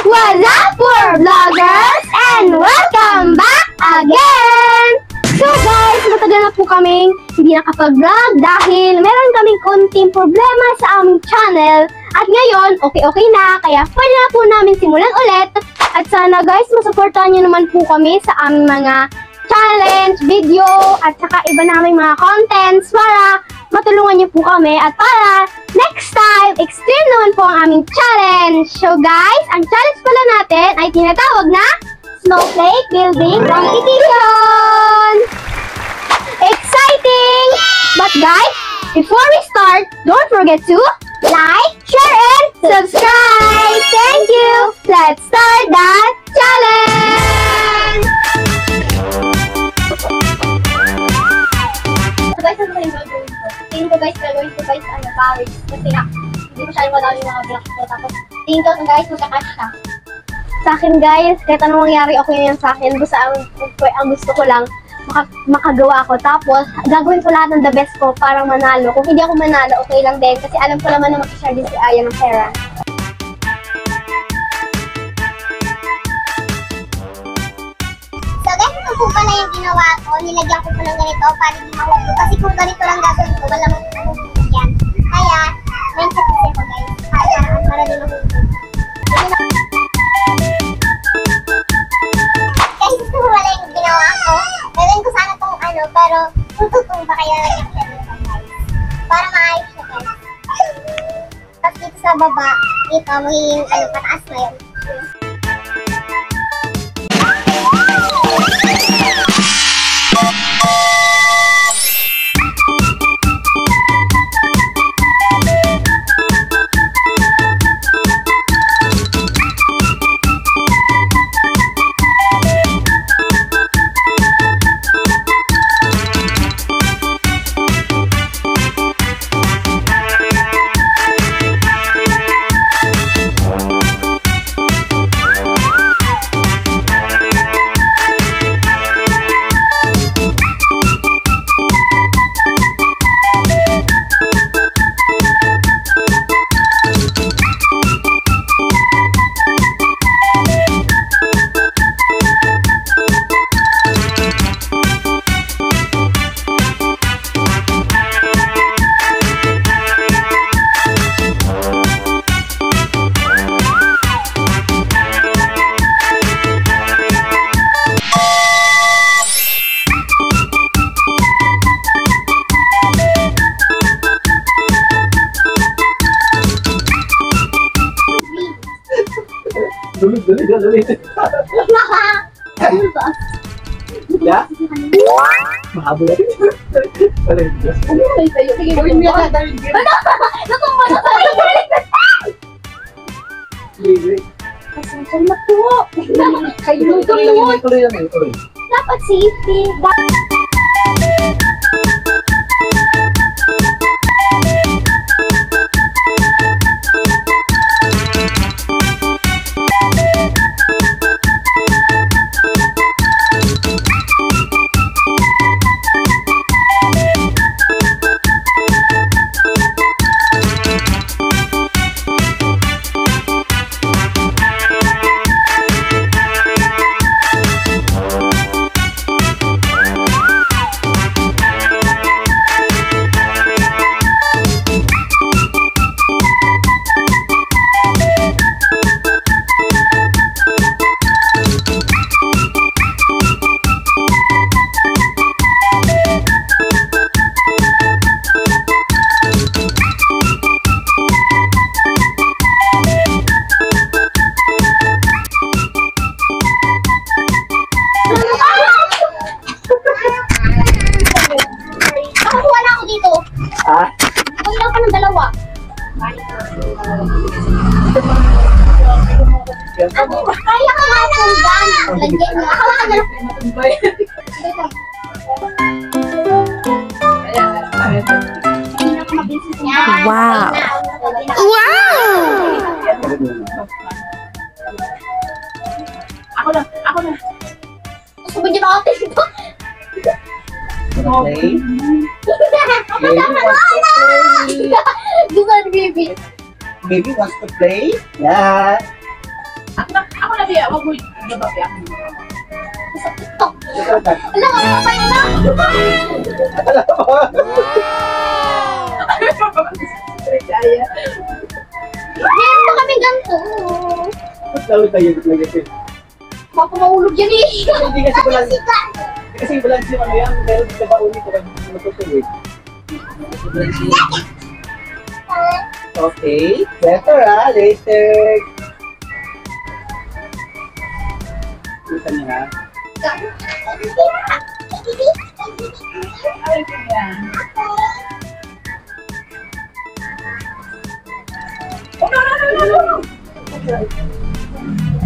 What's up, poor vloggers? And welcome back again! So guys, matagal na po kaming hindi nakapag-vlog dahil meron kaming konting problema sa aming channel. At ngayon, okay na, kaya pwede na po namin simulan ulit. At sana guys, masuportahan nyo naman po kami sa aming mga challenge, video, at saka iba naming mga contents para matulungan niyo po kami at para next time, extreme naman po ang aming challenge. So guys, ang challenge pala natin ay tinatawag na Snowflake Building Competition! Exciting! But guys, before we start, don't forget to like, share, and subscribe! Thank you! Let's start the challenge! So guys, ano ba yung gagawin ko? Tingin ko guys, gagawin ko guys, Paris. Kasi nga, hindi masyadong madami yung mga blocks ko. Tapos, tingin ko guys, magkakash siya. Sa akin guys, kahit anong mangyari, okay na yan sa akin. Basta ang gusto ko lang, makagawa ko. Tapos, gagawin ko lahat ng the best ko para manalo. Kung hindi ako manalo, okay lang din. Kasi alam ko naman na mag-share din si Aya ng pera. So guys, ito po pala yung ginawa ko. Nilagyan ko po ng ganito para di mahulog. Kasi kung ganito lang gagawin ko, walang mahulog yan. Kaya, mindset kasi ako guys. Para di mahulog. Guys, ito po pala yung ginawa ko. Gawin ko sana itong ano, pero tututong pa kaya lagyan ko dito guys. Para maayos siya guys. Tapos dito sa baba, dito magiging pataas na yun. Dali. Ano ba? Ya? Mahabo na rin. Ano ba sa'yo? Sige, gawin mo yan. Ano? Natumba na sa'yo! Wait. Pasensya na po. Kayo Tuloy. dapat safety. Nakakuha na ako dito. Kulang pa ng dalawa. Kaya ka nga ng gana. Lagyan mo. Ako ka na. Wow! Ako na. Gusto mo dyan ako dito? Play. Gusto ni baby. Baby wants to play? Yeah. Kaya, wag mo ibabaki ako. Sa TikTok. Ito. Alam mo, patay na. Kaya. Meron pa kami ganito. Lalo tayo naglagay. Baka mahulog yan eh. Hindi kasi walang Sikat. kasi walang yung ano yan, meron sa bauli ko matutuloy. Okay, later later. Kita niya ha. Ay, kaya. Oh, no.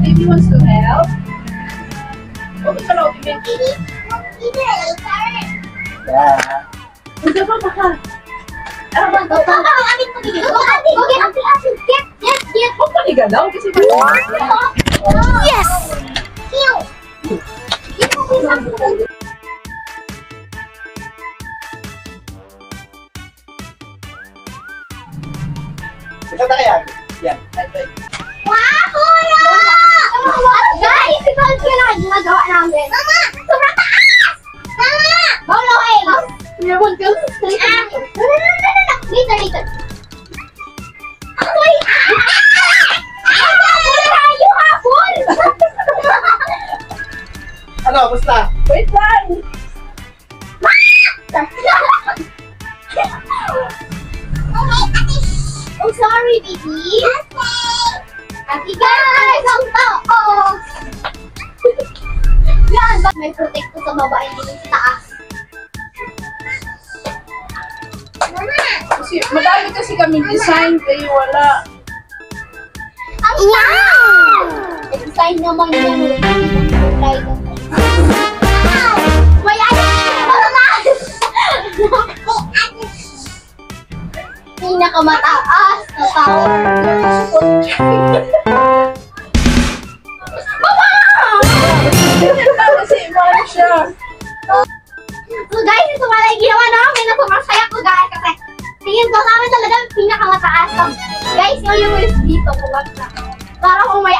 Baby wants to help. Okay ka lang, baby. Yeah. Hindi ba baka? Ano ba ito? Ang amin mo dito. Okay, asin. Get. Huwag panigalaw kasi Yes! Kill! Isa na kaya? Yan. Wow, kuya! Guys, ito ang ginagawa namin. Mama! Sobrang taas! Mama! Bawal ako eh. You're one girl. Later. Akoy! Tayo hapon! Ano, basta? wait lang. Oh, sorry, baby. Ate guys, ang tao. Yan, ba't may protect ko sa baba, hindi sa taas? Mama! Kasi madami kasi kami design kayo wala. Ang wow! Design naman yan. Wow! May mama! Pinakamataas na tower. Kasi man siya. So guys, ito pala yung ginawa namin na sobrang saya ko guys kasi tingin ko sa amin talaga pinakamataas. So, guys, yung wheels dito kumagsa. Para kung may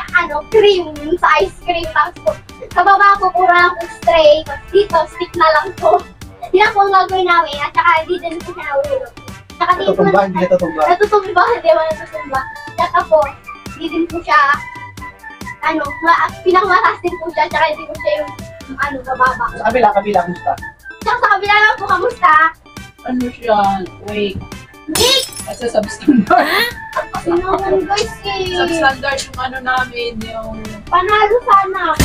cream sa ice cream. Tapos sa baba ko puro lang po stray. Tapos dito, stick na lang po. Hindi na po ang gagawin namin. At saka hindi din po siya nahulog. Tsaka dito Natutumba, hindi natutumba. natutumba, hindi ba natutumba. Tsaka po, hindi din po siya pinakamataas din po siya. Tsaka hindi po siya yung bababa. Sa kabila, basta. Tsaka sa kabila lang po, kamusta? Ano siya? Wait. Nick! Kasi substandard. Sinawan guys eh. Substandard yung ano namin, yung... Panalo sana ako.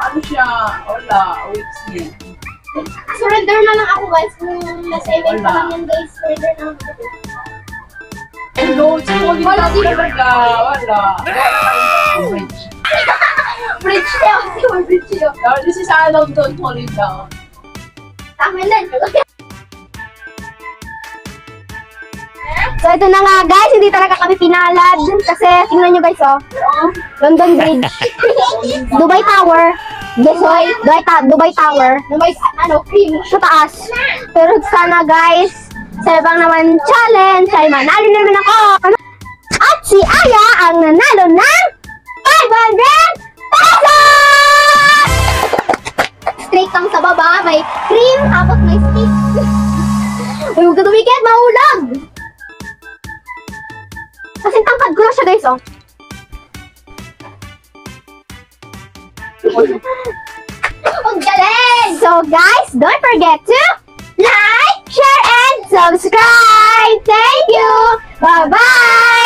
Ano siya? Wala. Weeks niya. Surrender na lang ako guys. Kung nasa event pa lang yan guys, surrender na lang ako. Hello, it's falling Wala down din. talaga. Wala. Bridge. Bridge niya kasi may bridge niya. This is allowed doon falling down. Tama lang. So ito na nga guys, hindi talaga kami pinalad. Kasi tingnan nyo guys London Bridge. Dubai Tower. Dubai Tower. May cream. Sa taas. Pero sana guys, sa ibang naman challenge ay manalo naman ako. At si Aya ang nanalo ng 500 pesos! Straight lang sa baba, may cream, tapos may stick. Huwag ka tumikit, mahulog! Kasi tangkad ko lang siya guys Ang galing! So guys, don't forget to like, share, and subscribe! Thank you! Bye-bye!